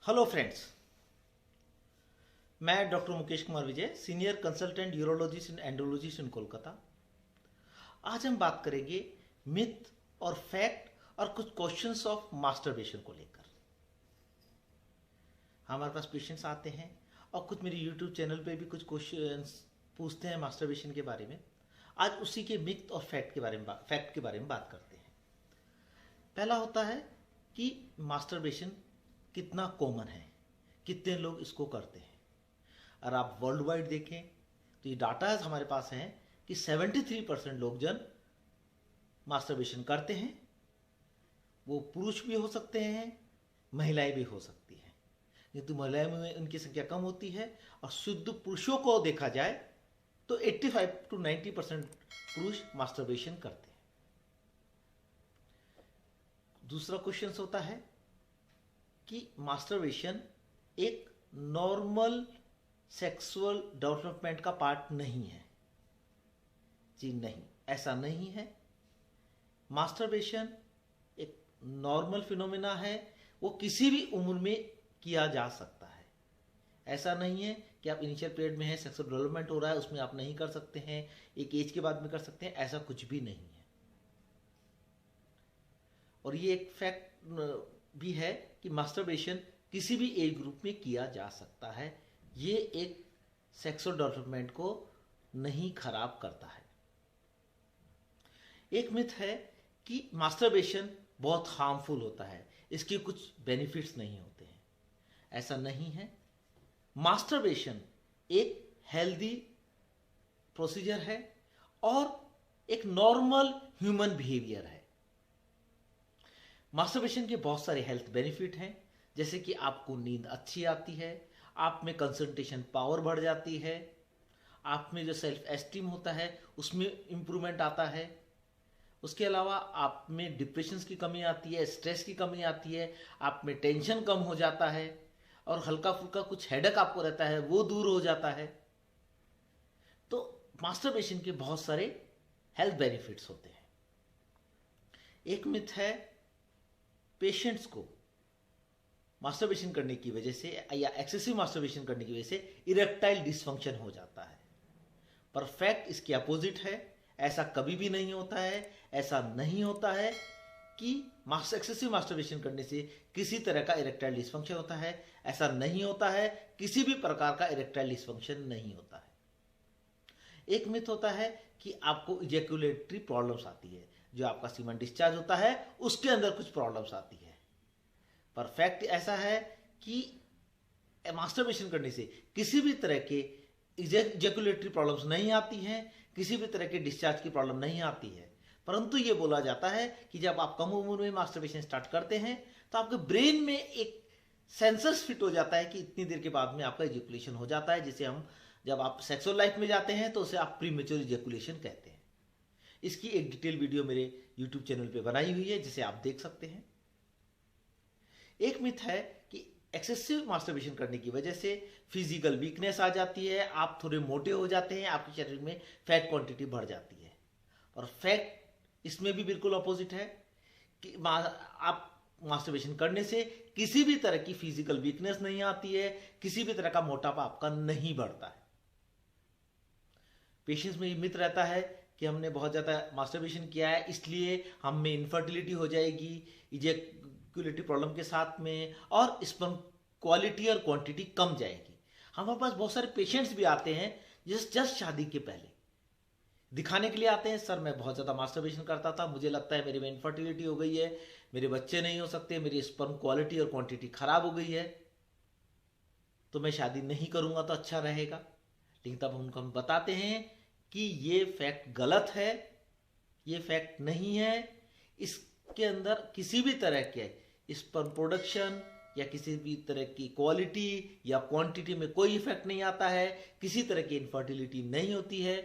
Hello friends, मैं doctor Mukesh Kumar Vijay, senior consultant urologist and endologist in Kolkata. आज हम बात करेंगे मिथ और फैक्ट और कुछ क्वेश्चंस ऑफ मास्टरबेशन को लेकर। हमारे पास पेशेंट्स आते हैं और कुछ मेरे यूट्यूब चैनल पे भी कुछ क्वेश्चंस पूछते हैं मास्टरबेशन के बारे में। आज उसी के मिथ और फैक्ट के बारे में बात करते हैं। पहला होता है कि मास्टरबेशन कितना कॉमन है, कितने लोग इसको करते हैं। अगर आप वर्ल्ड वाइड देखें तो ये डाटा हमारे पास है कि 73% लोग जन मास्टरबेशन करते हैं। वो पुरुष भी हो सकते हैं, महिलाएं भी हो सकती हैं, किंतु महिलाएं में उनकी संख्या कम होती है। और शुद्ध पुरुषों को देखा जाए तो 85 to 90% पुरुष मास्टरबेशन करते हैं। दूसरा क्वेश्चन होता है कि मास्टरबेशन एक नॉर्मल सेक्सुअल डेवलपमेंट का पार्ट नहीं है। जी नहीं, ऐसा नहीं है। मास्टरबेशन एक नॉर्मल फिनोमेना है, वो किसी भी उम्र में किया जा सकता है। ऐसा नहीं है कि आप इनिशियल पीरियड में है, सेक्सुअल डेवलपमेंट हो रहा है, उसमें आप नहीं कर सकते हैं, एक एज के बाद में कर सकते हैं, ऐसा कुछ भी नहीं है। और ये एक फैक्ट भी है कि मास्टरबेशन किसी भी एज ग्रुप में किया जा सकता है। ये एक सेक्सुअल डेवलपमेंट को नहीं खराब करता है। एक मिथ है कि मास्टरबेशन बहुत हार्मफुल होता है, इसके कुछ बेनिफिट्स नहीं होते हैं। ऐसा नहीं है। मास्टरबेशन एक हेल्दी प्रोसीजर है और एक नॉर्मल ह्यूमन बिहेवियर है। मास्टरबेशन के बहुत सारे हेल्थ बेनिफिट हैं, जैसे कि आपको नींद अच्छी आती है, आप में कंसंट्रेशन पावर बढ़ जाती है, आप में जो सेल्फ एस्टीम होता है उसमें इम्प्रूवमेंट आता है। उसके अलावा आप में डिप्रेशन की कमी आती है, स्ट्रेस की कमी आती है, आप में टेंशन कम हो जाता है और हल्का फुल्का कुछ हेडेक आपको रहता है वो दूर हो जाता है। तो मास्टरबेशन के बहुत सारे हेल्थ बेनिफिट्स होते हैं। एक मिथ है पेशेंट्स को मास्टरबेशन करने की वजह से या एक्सेसिव मास्टरबेशन करने की वजह से इरेक्टाइल डिसफंक्शन हो जाता है। पर फैक्ट इसके अपोजिट है। ऐसा कभी भी नहीं होता है। ऐसा नहीं होता है कि एक्सेसिव मास्टरबेशन करने से किसी तरह का इरेक्टाइल डिसफंक्शन होता है। ऐसा नहीं होता है। किसी भी प्रकार का इरेक्टाइल डिसफंक्शन नहीं होता है। एक मिथ होता है कि आपको इजैकुलेटरी प्रॉब्लम्स आती है, जो आपका सीमन डिस्चार्ज होता है उसके अंदर कुछ प्रॉब्लम्स आती है। पर फैक्ट ऐसा है कि मास्टरबेशन करने से किसी भी तरह के इजैकुलेटरी प्रॉब्लम्स नहीं आती हैं, किसी भी तरह के डिस्चार्ज की प्रॉब्लम नहीं आती है। परंतु ये बोला जाता है कि जब आप कम उम्र में मास्टरबेशन स्टार्ट करते हैं तो आपके ब्रेन में एक सेंसर्स फिट हो जाता है कि इतनी देर के बाद में आपका इजैकुलेशन हो जाता है, जिसे हम जब आप सेक्सुअल लाइफ में जाते हैं तो उसे आप प्रीमेच्योर इजैकुलेशन कहते हैं। इसकी एक डिटेल वीडियो मेरे यूट्यूब चैनल पे बनाई हुई है, जिसे आप देख सकते हैं। एक मिथ है कि एक्सेसिव मास्टरबेशन करने की वजह से फिजिकल वीकनेस आ जाती है, आप थोड़े मोटे हो जाते हैं, आपके शरीर में फैट क्वांटिटी बढ़ जाती है। और फैक्ट इसमें भी बिल्कुल अपोजिट है कि आप मास्टरबेशन करने से किसी भी तरह की फिजिकल वीकनेस नहीं आती है, किसी भी तरह का मोटापा आपका नहीं बढ़ता है। पेशेंट्स में ये मिथ रहता है कि हमने बहुत ज़्यादा मास्टरबेशन किया है इसलिए हम में इनफर्टिलिटी हो जाएगी इजैकुलेटरी प्रॉब्लम के साथ में, और स्पर्म क्वालिटी और क्वांटिटी कम जाएगी। हमारे पास बहुत सारे पेशेंट्स भी आते हैं जस्ट शादी के पहले दिखाने के लिए आते हैं, सर मैं बहुत ज़्यादा मास्टरबेशन करता था, मुझे लगता है मेरे में इनफर्टिलिटी हो गई है, मेरे बच्चे नहीं हो सकते, मेरी स्पर्म क्वालिटी और क्वांटिटी खराब हो गई है, तो मैं शादी नहीं करूँगा तो अच्छा रहेगा। लेकिन तब हम बताते हैं कि ये फैक्ट गलत है, ये फैक्ट नहीं है। इसके अंदर किसी भी तरह के स्पर्म प्रोडक्शन या किसी भी तरह की क्वालिटी या क्वांटिटी में कोई इफेक्ट नहीं आता है, किसी तरह की इनफर्टिलिटी नहीं होती है,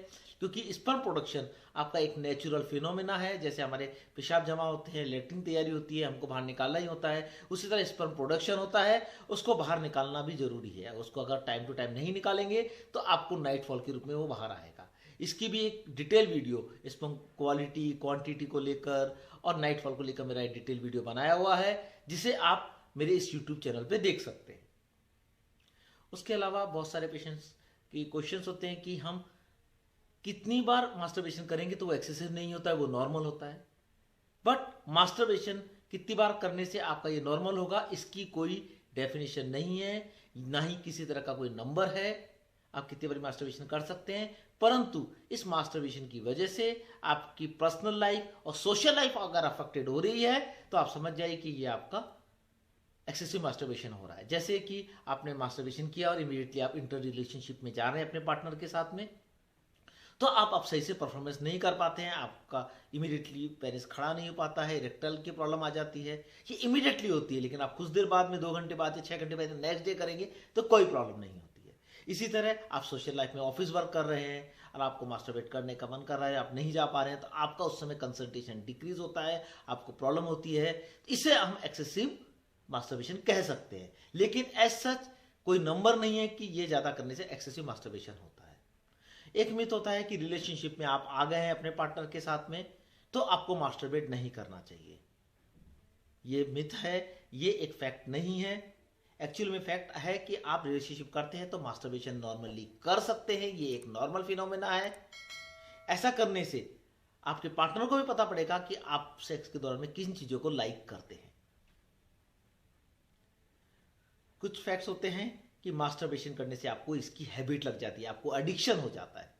क्योंकि स्पर्म प्रोडक्शन आपका एक नेचुरल फिनोमेना है। जैसे हमारे पेशाब जमा होते हैं, लैट्रिन तैयारी होती है, हमको बाहर निकालना ही होता है, उसी तरह स्पर्म प्रोडक्शन होता है, उसको बाहर निकालना भी जरूरी है। उसको अगर टाइम टू टाइम नहीं निकालेंगे तो आपको नाइटफॉल के रूप में वो बाहर आएगा। इसकी भी एक detail video sperm quality quantity को लेकर और नाइटफॉल को लेकर मेरा एक डिटेल वीडियो बनाया हुआ है, जिसे आप मेरे इस यूट्यूब चैनल पे देख सकते हैं। उसके अलावा बहुत सारे पेशेंट्स की क्वेश्चंस होते हैं कि हम कितनी बार मास्टरबेशन करेंगे तो वो एक्सेसिव नहीं होता है, वो नॉर्मल होता है। बट मास्टरबेशन कितनी बार करने से आपका ये नॉर्मल होगा, इसकी कोई डेफिनेशन नहीं है, ना ही किसी तरह का कोई नंबर है। आप कितनी बार मास्टरबेशन कर सकते हैं, परंतु इस मास्टरबेशन की वजह से आपकी पर्सनल लाइफ और सोशल लाइफ अगर अफेक्टेड हो रही है तो आप समझ जाइए कि ये आपका एक्सेसिव मास्टरबेशन हो रहा है। जैसे कि आपने मास्टरबेशन किया और इमीडिएटली आप इंटर रिलेशनशिप में जा रहे हैं अपने पार्टनर के साथ में, तो आप अब सही से परफॉर्मेंस नहीं कर पाते हैं, आपका इमीडिएटली पेनिस खड़ा नहीं हो पाता है, इरेक्टल की प्रॉब्लम आ जाती है। ये इमीडिएटली होती है, लेकिन आप कुछ देर बाद में 2 घंटे बाद या 6 घंटे बाद नेक्स्ट डे करेंगे तो कोई प्रॉब्लम नहीं होती है। इसी तरह आप सोशल लाइफ में ऑफिस वर्क कर रहे हैं और आपको मास्टरबेट करने का मन कर रहा है, आप नहीं जा पा रहे हैं, तो आपका उस समय कंसंट्रेशन डिक्रीज होता है, आपको प्रॉब्लम होती है। इसे हम एक्सेसिव मास्टरबेशन कह सकते हैं, लेकिन एज सच कोई नंबर नहीं है कि ये ज्यादा करने से एक्सेसिव मास्टरबेशन होता है। एक मिथ होता है कि रिलेशनशिप में आप आ गए हैं अपने पार्टनर के साथ में तो आपको मास्टरबेट नहीं करना चाहिए। ये मिथ है, ये एक फैक्ट नहीं है। एक्चुअल में फैक्ट है कि आप रिलेशनशिप करते हैं तो मास्टरबेशन नॉर्मली कर सकते हैं, ये एक नॉर्मल फिनोमेना है। ऐसा करने से आपके पार्टनर को भी पता पड़ेगा कि आप सेक्स के दौरान में किन चीजों को लाइक करते हैं। कुछ फैक्ट्स होते हैं कि मास्टरबेशन करने से आपको इसकी हैबिट लग जाती है, आपको एडिक्शन हो जाता है।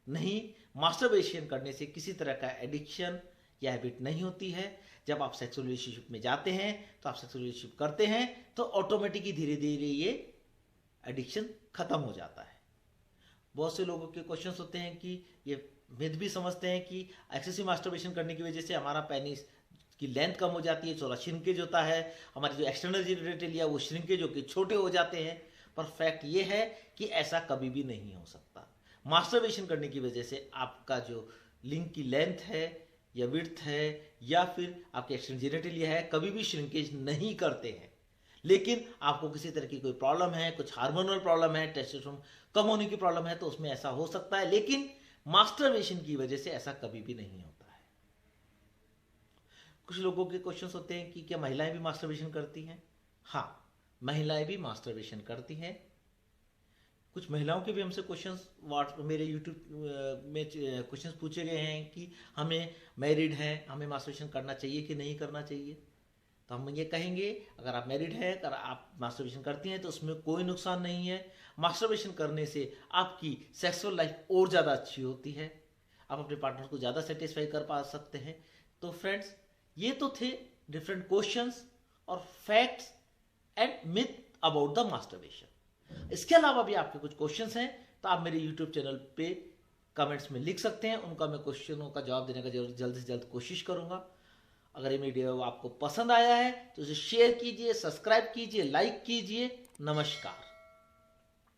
नहीं, मास्टरबेशन करने से किसी तरह का एडिक्शन या हैबिट नहीं होती है। जब आप सेक्सुअल रिलेशनशिप में जाते हैं तो आप सेक्सुअल रिलेशनशिप करते हैं तो ऑटोमेटिकली धीरे धीरे ये एडिक्शन खत्म हो जाता है। बहुत से लोगों के क्वेश्चंस होते हैं कि ये मिथ भी समझते हैं कि एक्सेसिव मास्टरबेशन करने की वजह से हमारा पेनिस की लेंथ कम हो जाती है, थोड़ा श्रिंकेज होता है, हमारे जो एक्सटर्नल जेनिटल वो श्रिंकेज होकर छोटे हो जाते हैं। पर फैक्ट ये है कि ऐसा कभी भी नहीं हो सकता। मास्टरबेशन करने की वजह से आपका जो लिंग की लेंथ है या विड्थ है या फिर आपके एक्सटर्नल जेनिटल है, कभी भी श्रिंकेज नहीं करते हैं। लेकिन आपको किसी तरह की कोई प्रॉब्लम है, कुछ हार्मोनल प्रॉब्लम है, टेस्टोस्टेरोन कम होने की प्रॉब्लम है, तो उसमें ऐसा हो सकता है, लेकिन मास्टरबेशन की वजह से ऐसा कभी भी नहीं होता है। कुछ लोगों के क्वेश्चंस होते हैं कि क्या महिलाएं भी मास्टरबेशन करती हैं? हाँ, महिलाएं भी मास्टरबेशन करती हैं। कुछ महिलाओं के भी हमसे क्वेश्चंस मेरे यूट्यूब में क्वेश्चंस पूछे गए हैं कि हमें मैरिड हैं, हमें मास्टरबेशन करना चाहिए कि नहीं करना चाहिए। तो हम ये कहेंगे, अगर आप मैरिड हैं, अगर आप मास्टरबेशन करती हैं तो उसमें कोई नुकसान नहीं है। मास्टरबेशन करने से आपकी सेक्सुअल लाइफ और ज़्यादा अच्छी होती है, आप अपने पार्टनर को ज़्यादा सेटिस्फाई कर पा सकते हैं। तो फ्रेंड्स, ये तो थे डिफरेंट क्वेश्चंस और facts and myth about the masturbation. इसके अलावा भी आपके कुछ क्वेश्चंस हैं तो आप मेरे यूट्यूब चैनल पे कमेंट्स में लिख सकते हैं, उनका मैं क्वेश्चनों का जवाब देने का जल्द से जल्द कोशिश करूंगा। अगर ये वीडियो आपको पसंद आया है तो इसे शेयर कीजिए, सब्सक्राइब कीजिए, लाइक कीजिए। नमस्कार।